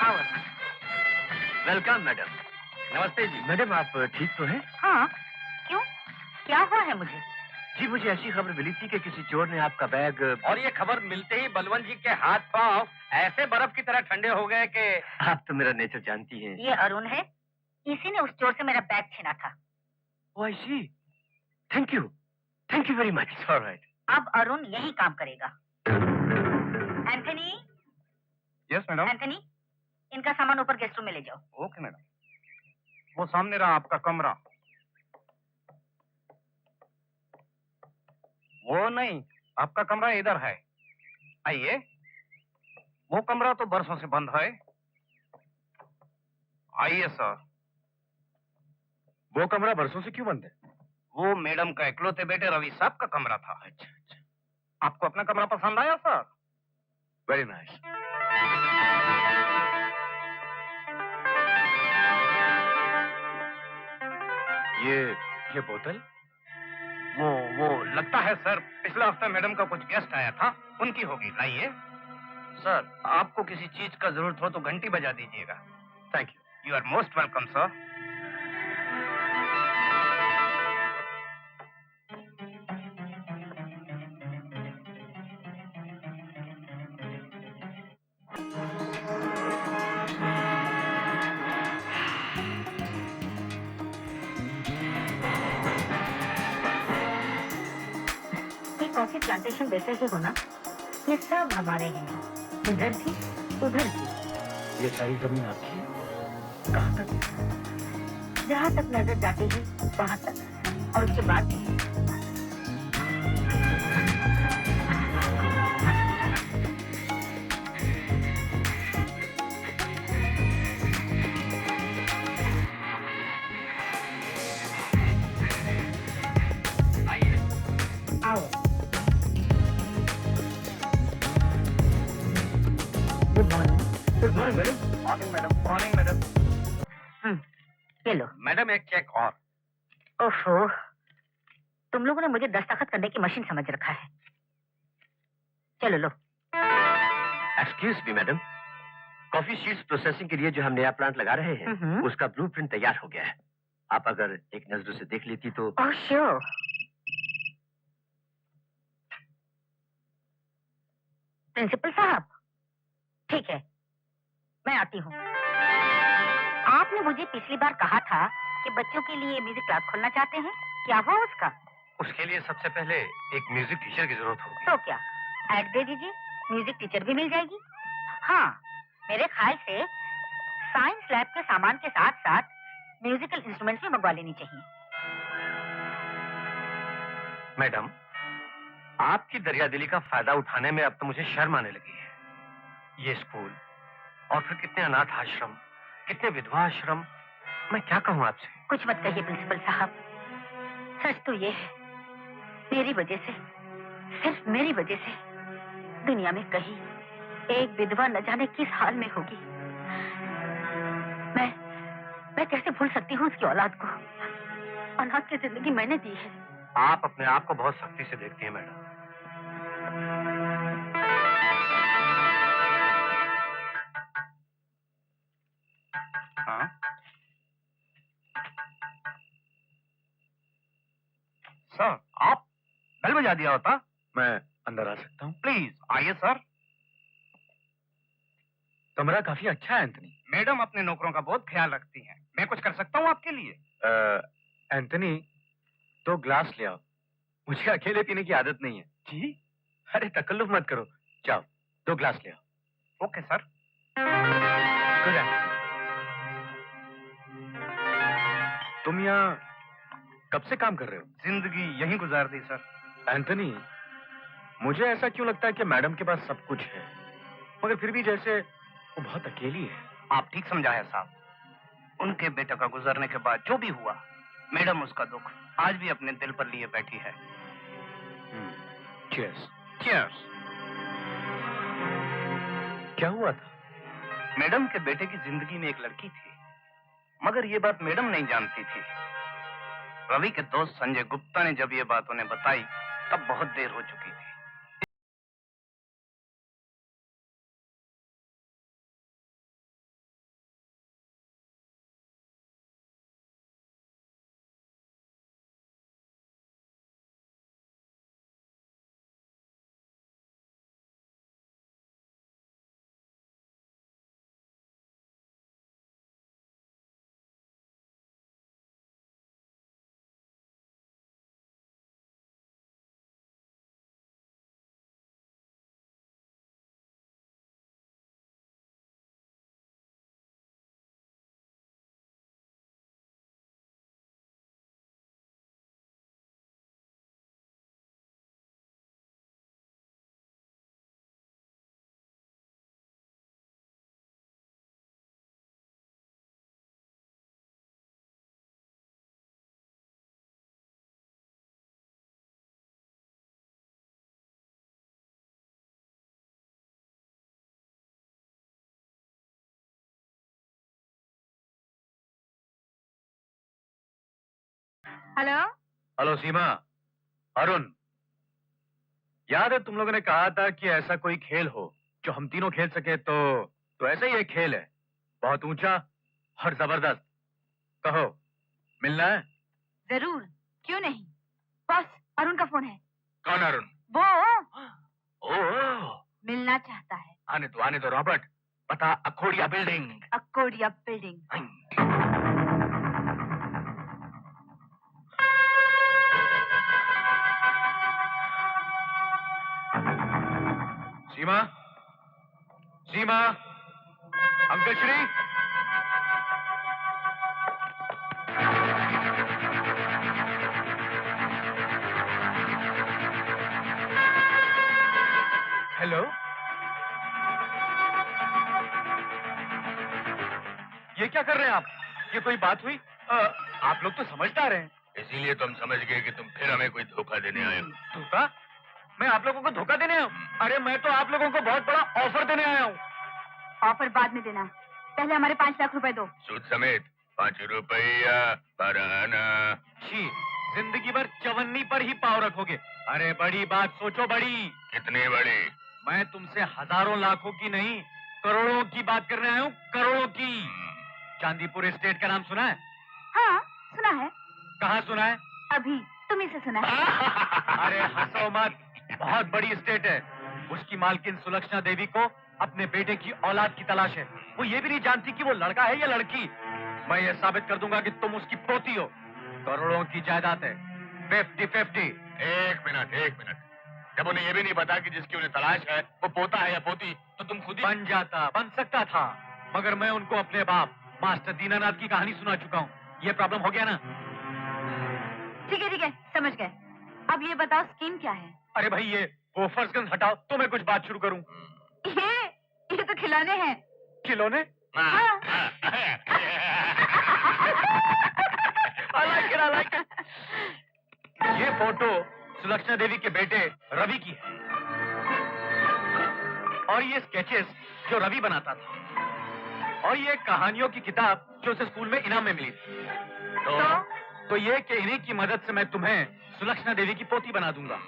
आओ। Welcome madam. नमस्ते जी। Madam आप ठीक तो हैं? हाँ, क्यों? क्या हुआ है मुझे? जी मुझे ऐसी खबर मिली थी कि किसी चोर ने आपका बैग। और ये खबर मिलते ही बलवंत जी के हाथ पांव ऐसे बर्फ की तरह ठंडे हो गए कि आप तो मेरा नेचर जानती हैं। ये अरुण है, इसी ने उस चोर से मेरा बैग छीना था। Oh I see. Thank you very much. Alright. अब अरुण यही काम करेगा। एंथनी। Yes madam. एंथनी, इनका सामान ऊपर गेस्ट रूम में ले जाओ। Okay madam. वो सामने रहा आपका कमरा। वो नहीं, आपका कमरा इधर है। आइए। वो कमरा तो बरसों से बंद है। आइए सर। वो कमरा बरसों से क्यों बंद है? वो मैडम का इकलौते बेटे रवि साहब का कमरा था। अच्छा। आपको अपना कमरा पसंद आया सर? Very nice. ये बोतल? वो लगता है सर पिछले हफ्ते मैडम का कुछ गेस्ट आया था, उनकी होगी। लाइए। सर आपको किसी चीज का जरूरत हो तो घंटी बजा दीजिएगा। Thank you. You are most welcome sir. ये कॉफी प्लांटेशन वैसे ही होना, ये सब हमारे हैं। इधर भी, उधर भी। ये सारी जमीन आपकी है? कहाँ तक? जहाँ तक नजर जाती है वहाँ तक, और उसके बाद आओ। Good morning. Good morning madam. Morning madam. Morning madam. ये लो। मैडम एक चेक और। ओफो, तुम लोगों ने मुझे दस्तखत करने की मशीन समझ रखा है। चलो लो। Excuse me madam, coffee seeds processing के लिए जो हम नया प्लांट लगा रहे हैं उसका ब्लूप्रिंट तैयार हो गया है। आप अगर एक नजर से देख लेती तो। Oh sure. प्रिंसिपल साहब, ठीक है, मैं आती हूँ। आपने मुझे पिछली बार कहा था कि बच्चों के लिए म्यूजिक क्लास खोलना चाहते हैं, क्या हुआ उसका? उसके लिए सबसे पहले एक म्यूजिक टीचर की जरूरत होगी। तो क्या ऐड दे दीजिए, म्यूजिक टीचर भी मिल जाएगी। हाँ, मेरे ख्याल से साइंस लैब के सामान के साथ साथ म्यूजिकल इंस्ट्रूमेंट्स भी मंगवा लेनी चाहिए। मैडम, आपकी दरियादिली का फायदा उठाने में अब तो मुझे शर्म आने लगी है। ये स्कूल और फिर कितने अनाथ आश्रम, कितने विधवा आश्रम, मैं क्या कहूँ आपसे? कुछ मत कहिए प्रिंसिपल साहब, सच तो ये है, मेरी वजह से, सिर्फ मेरी वजह से दुनिया में कहीं एक विधवा न जाने किस हाल में होगी। मैं कैसे भूल सकती हूँ उसकी औलाद को? अनाथ की जिंदगी मैंने दी है। आप अपने आप को बहुत सख्ती से देखती हैं मैडम। हाँ सर, आप बेल बजा दिया होता। मैं अंदर आ सकता हूँ? प्लीज आइए सर। कमरा काफी अच्छा है एंथनी। मैडम अपने नौकरों का बहुत ख्याल रखती हैं। मैं कुछ कर सकता हूँ आपके लिए? एंथनी, 2 ग्लास ले आओ, मुझे अकेले पीने की आदत नहीं है। जी। अरे तकल्लुफ मत करो, जाओ 2 ग्लास ले आओ। Okay sir. गुड। तुम यहाँ कब से काम कर रहे हो? जिंदगी यहीं गुजार दी सर। एंथनी, मुझे ऐसा क्यों लगता है कि मैडम के पास सब कुछ है, मगर फिर भी जैसे वो बहुत अकेली है। आप ठीक समझाया साहब। उनके बेटे का गुजरने के बाद जो भी हुआ, मैडम उसका दुख आज भी अपने दिल पर लिए बैठी है। चीयर्स। चीयर्स। क्या हुआ था? मैडम के बेटे की जिंदगी में एक लड़की थी, मगर ये बात मैडम नहीं जानती थी। रवि के दोस्त संजय गुप्ता ने जब ये बात उन्हें बताई, तब बहुत देर हो चुकी थी। हेलो। हेलो सीमा, अरुण। याद है तुम लोगों ने कहा था कि ऐसा कोई खेल हो जो हम तीनों खेल सके, तो ऐसा ही एक खेल है, बहुत ऊंचा और जबरदस्त। कहो, मिलना है? जरूर, क्यों नहीं। बॉस, अरुण का फोन है। कौन अरुण? वो ओह, मिलना चाहता है। आने दो रॉबर्ट। पता अखोड़िया बिल्डिंग। अकोडिया बिल्डिंग। सीमा, सीमा, अंकल श्री। हेलो, ये क्या कर रहे हैं आप? ये कोई बात हुई? आप लोग तो समझदार हैं। इसीलिए तो हम समझ गए कि तुम फिर हमें कोई धोखा देने आए हो। धोखा? मैं आप लोगों को धोखा देने आया हूँ? अरे मैं तो आप लोगों को बहुत बड़ा ऑफर देने आया हूँ। ऑफर बाद में देना, पहले हमारे 5 लाख रुपए दो। सूद समेत 5 रुपया पर आना। छी, जिंदगी भर चवन्नी पर ही पाव रखोगे। अरे बड़ी बात सोचो, बड़ी। कितनी बड़ी? मैं तुमसे हजारों लाखों की नहीं, करोड़ों की बात करने आया हूँ, करोड़ों की। चांदीपुर एस्टेट का नाम सुना है? हाँ, सुना है। कहाँ सुना है? अभी तुम्ही से सुना है। अरे हंसो मत, बहुत बड़ी एस्टेट है। उसकी मालकिन सुलक्षणा देवी को अपने बेटे की औलाद की तलाश है। वो ये भी नहीं जानती कि वो लड़का है या लड़की। मैं ये साबित कर दूंगा कि तुम उसकी पोती हो। करोड़ों की जायदाद है, 50-50। एक मिनट। जब उन्हें ये भी नहीं पता कि जिसकी उन्हें तलाश है वो पोता है या पोती, तो तुम खुद ही बन सकता था, मगर मैं उनको अपने बाप मास्टर दीनानाथ की कहानी सुना चुका हूँ। ये प्रॉब्लम हो गया ना? ठीक है, समझ गए। अब ये बताओ स्कीम क्या है? अरे भाई, ये गोफर्स गन हटाओ तो मैं कुछ बात शुरू करूँ। ये तो खिलौने हैं। खिलौने? हाँ। I like it. ये फोटो सुलक्षणा देवी के बेटे रवि की है, और ये स्केचेस जो रवि बनाता था, और ये कहानियों की किताब जो उसे स्कूल में इनाम में मिली थी। तो ये कि इन्हीं की मदद से मैं तुम्हें सुलक्षणा देवी की पोती बना दूंगा।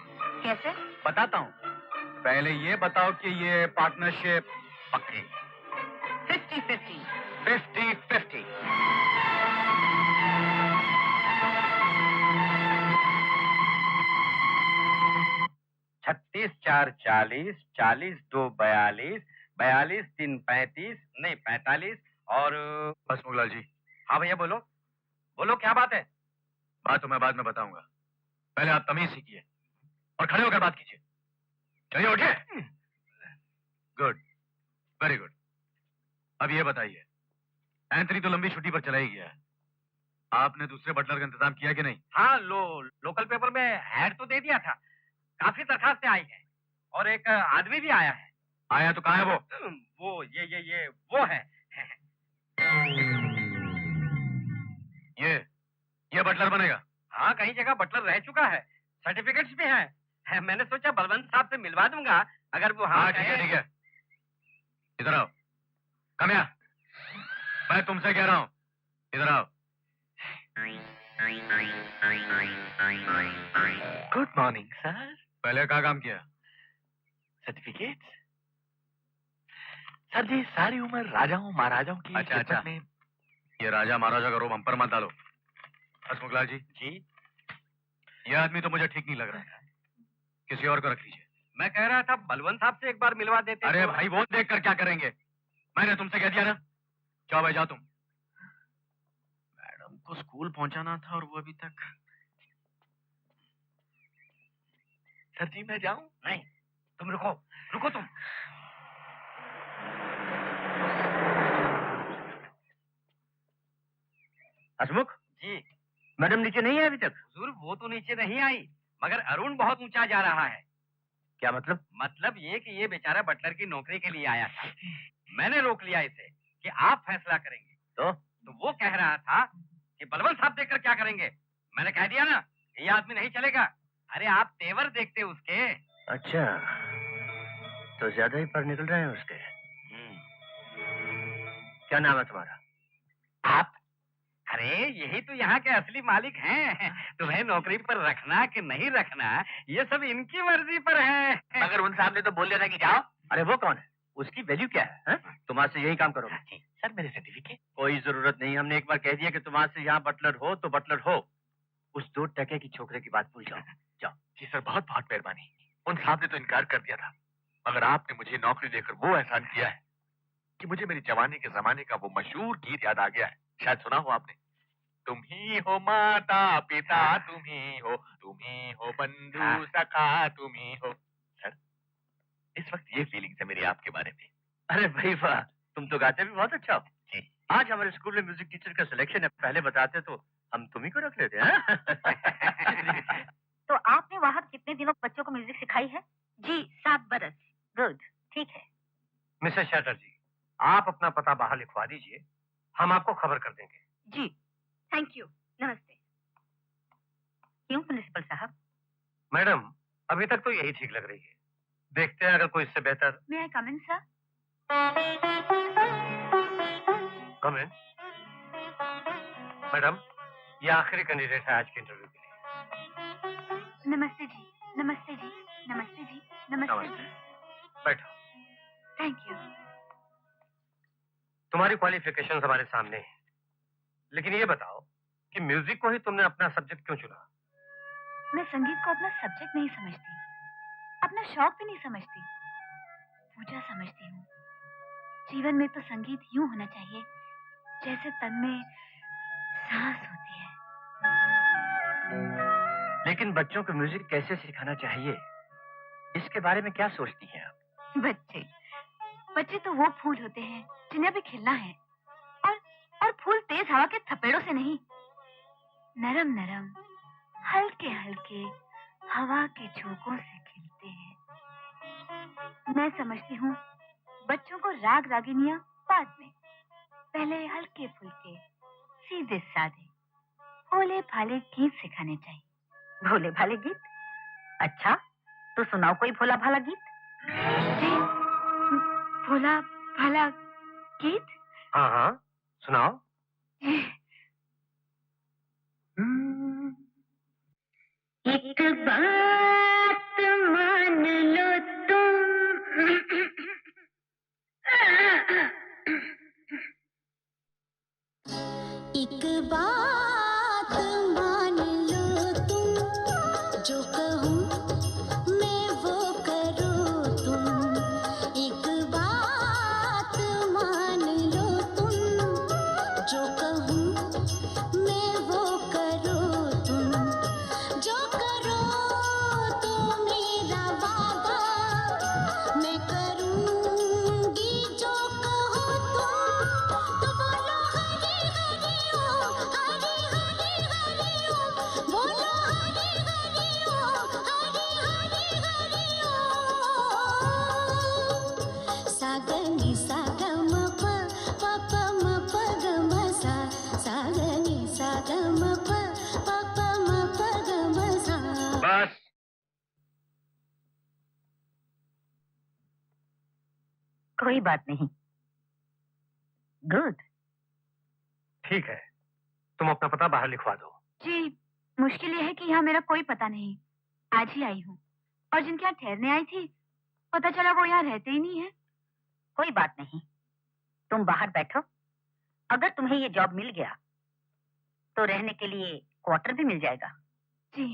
कैसे? बताता हूँ, पहले ये बताओ कि ये पार्टनरशिप पक्की? 50-50। 50-50। 36-4-40, 40-2-42, 42-3-35, नहीं 45 और। बस मुगलाल जी। हाँ भैया, बोलो बोलो, क्या बात है? बात तो मैं बाद में बताऊंगा, पहले आप तमीज सीखिए और खड़े होकर बात कीजिए। चलिए उठिए। Good, very good. अब ये बताइए, एंथनी तो लंबी छुट्टी पर चला ही गया है, आपने दूसरे बटलर का इंतजाम किया कि नहीं? हाँ, लोकल पेपर में ऐड तो दे दिया था, काफी दरखास्तें आई हैं और एक आदमी भी आया है। आया तो कहाँ है वो? वो ये वो है। ये बटलर बनेगा? हाँ, कई जगह बटलर रह चुका है, सर्टिफिकेट्स भी हैं। मैंने सोचा बलवंत साहब से मिलवा दूंगा, अगर वो हाँ ठीक है। इधर आओ, कम यहाँ। मैं तुमसे कह रहा हूँ, इधर आओ। Good morning sir. पहले क्या काम किया? सर्टिफिकेट सर जी, सारी उम्र राजाओं महाराजाओं की अच्छा। खिदमत में। ये राजा महाराजा का रोब हम पर मत डालो। हसमुखलाल जी। जी। ये आदमी तो मुझे ठीक नहीं लग रहा है, किसी और को रख लीजिए। मैं कह रहा था बलवंत साहब से एक बार मिलवा देते। अरे तो... भाई, वो देख कर क्या करेंगे? मैंने तुमसे कह दिया ना। जाओ भाई, जाओ तुम। मैडम को स्कूल पहुंचाना था और वो अभी तक। सर जी, मैं जाऊं? नहीं, तुम रुको तुम। हसमुख जी। मैडम नीचे नहीं है अभी तक? हुजूर, वो तो नीचे नहीं आई, मगर अरुण बहुत ऊंचा जा रहा है। क्या मतलब? मतलब ये कि ये बेचारा बटलर की नौकरी के लिए आया था। मैंने रोक लिया इसे कि आप फैसला करेंगे। तो वो कह रहा था कि बलवंत साहब देखकर क्या करेंगे। मैंने कह दिया ना, ये आदमी नहीं चलेगा। अरे आप तेवर देखते उसके। अच्छा, तो ज्यादा ही पर निकल रहे हैं उसके। क्या नाम है तुम्हारा? आप अरे यही तो यहाँ के असली मालिक हैं। तुम्हें नौकरी पर रखना कि नहीं रखना ये सब इनकी मर्जी पर है। मगर उन साहब ने तो बोल दिया था कि जाओ। अरे वो कौन है? उसकी वैल्यू क्या है? तुम आज से यही काम करो। सर मेरे सर्टिफिकेट। कोई जरूरत नहीं, हमने एक बार कह दिया कि तुम आज से यहाँ बटलर हो तो बटलर हो। उस 2 टके की छोकरे की बात भूल जाओ। जाओ। जी सर, बहुत बहुत मेहरबानी। उन साहब ने तो इनकार कर दिया था, मगर आपने मुझे नौकरी देकर वो एहसान किया है कि मुझे मेरी जवानी के जमाने का वो मशहूर गीत याद आ गया है। शायद सुना हो आपने। तुम ही हो माता पिता, तुम ही हो बंधु सखा, तुम ही हो। सर इस वक्त ये फीलिंग्स है मेरी आपके बारे में। अरे भाई वाह, तुम तो गाते भी बहुत अच्छा हो। जी। आज हमारे स्कूल में म्यूजिक टीचर का सिलेक्शन है, पहले बताते तो हम तुम ही को रख लेते हैं। तो आपने वहाँ कितने दिनों बच्चों को म्यूजिक सिखाई है? जी 7 बरस। गुड, ठीक है। मिसेस चैटर्जी, आप अपना पता बाहर लिखवा दीजिए, हम आपको खबर कर देंगे। जी, थैंक यू। नमस्ते। क्यों प्रिंसिपल साहब? मैडम अभी तक तो यही ठीक लग रही है, देखते हैं अगर कोई इससे बेहतर। मे आई कम इन सर? कम इन। मैडम ये आखिरी कैंडिडेट है आज के इंटरव्यू के लिए। नमस्ते जी, नमस्ते जी, नमस्ते जी, नमस्ते जी। बैठो। Thank you. तुम्हारी क्वालिफिकेशंस हमारे सामने है, लेकिन ये बताओ कि म्यूजिक को ही तुमने अपना सब्जेक्ट क्यों चुना? मैं संगीत को अपना सब्जेक्ट नहीं समझती, अपना शौक भी नहीं समझती, पूजा समझती हूँ। जीवन में तो संगीत यूं होना चाहिए जैसे तन में सांस होती है। लेकिन बच्चों को म्यूजिक कैसे सिखाना चाहिए, इसके बारे में क्या सोचती हैं आप? बच्चे तो वो फूल होते हैं जिन्हें भी खिलना है, और फूल तेज हवा के थपेड़ों से नहीं, नरम नरम हल्के हल्के हवा के झोंकों से खिलते हैं। मैं समझती हूँ बच्चों को राग रागिनियां बाद में, पहले हल्के फुल्के सीधे साधे भोले भाले गीत सिखाने चाहिए। भोले भाले गीत? अच्छा तो सुनाओ कोई भोला भाला गीत। जी, भोला भाला गीत? हाँ हाँ सुनाओ। एक बात मान लो तुम, एक बात मान लो तुम, जो कहूँ मैं वो करो तुम। एक बात मान लो तुम, जो कहूँ मैं वो करो तुम। जो करो तो मेरा वादा मैं करूँगी, जो कहो तुम तो बोलो हरे हरे ओम, हरे हरे हरे ओम, बोलो हरे हरे ओम, हरे हरे हरे ओम। सा ग नि सा ग म प प प म प ग म सा ग नि सा ग म प प प म प ग म सा। बस कोई बात नहीं। गुड, ठीक है, तुम अपना पता बाहर लिखवा दो। जी, मुश्किल ये है कि यहाँ मेरा कोई पता नहीं। आज ही आई हूँ, और जिनके यहाँ ठहरने आई थी पता चला वो यहाँ रहते ही नहीं है। कोई बात नहीं, तुम बाहर बैठो। अगर तुम्हें ये जॉब मिल गया तो रहने के लिए क्वार्टर भी मिल जाएगा। जी,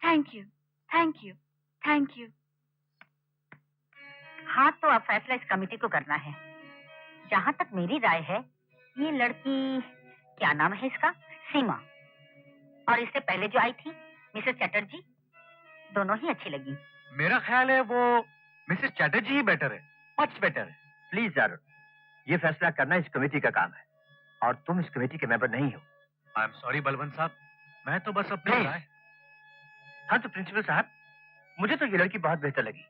thank you, thank you, thank you. हाँ तो अब फैसला इस कमेटी को करना है। जहाँ तक मेरी राय है, ये लड़की, क्या नाम है इसका, सीमा, और इससे पहले जो आई थी मिसेस चैटर्जी, दोनों ही अच्छी लगी। मेरा ख्याल है वो मिसेस चैटर्जी ही बेटर है, मच बेटर है। प्लीज अरुण, ये फैसला करना इस कमेटी का काम है, और तुम इस कमेटी के मेंबर नहीं हो। आई एम सॉरी बलवंत साहब, मैं तो बस अपनी राय। हाँ तो प्रिंसिपल साहब, मुझे तो ये लड़की बहुत बेहतर लगी।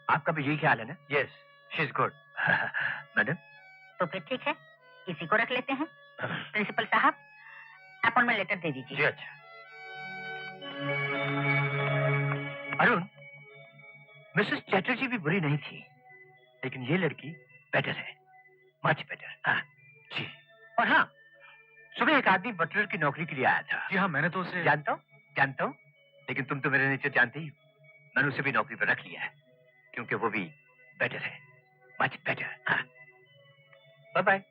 आपका भी यही ख्याल है ना? Yes, she is good. Madam तो फिर ठीक है, इसी को रख लेते हैं। प्रिंसिपल साहब, अपॉइंटमेंट लेटर दे दीजिए। जी अच्छा। अरुण, मिसेस चैटर्जी भी बुरी नहीं थी, लेकिन ये लड़की बेटर है, मच बेटर। हाँ जी। और हाँ, सुबह एक आदमी बटलर की नौकरी के लिए आया था। जी हाँ, मैंने तो उसे जानता हूँ, लेकिन तुम तो मेरे नेचर जानते ही हो। मैंने उसे भी नौकरी पर रख लिया है, क्योंकि वो भी बेटर है, मच बेटर। हाँ, बाय बाय।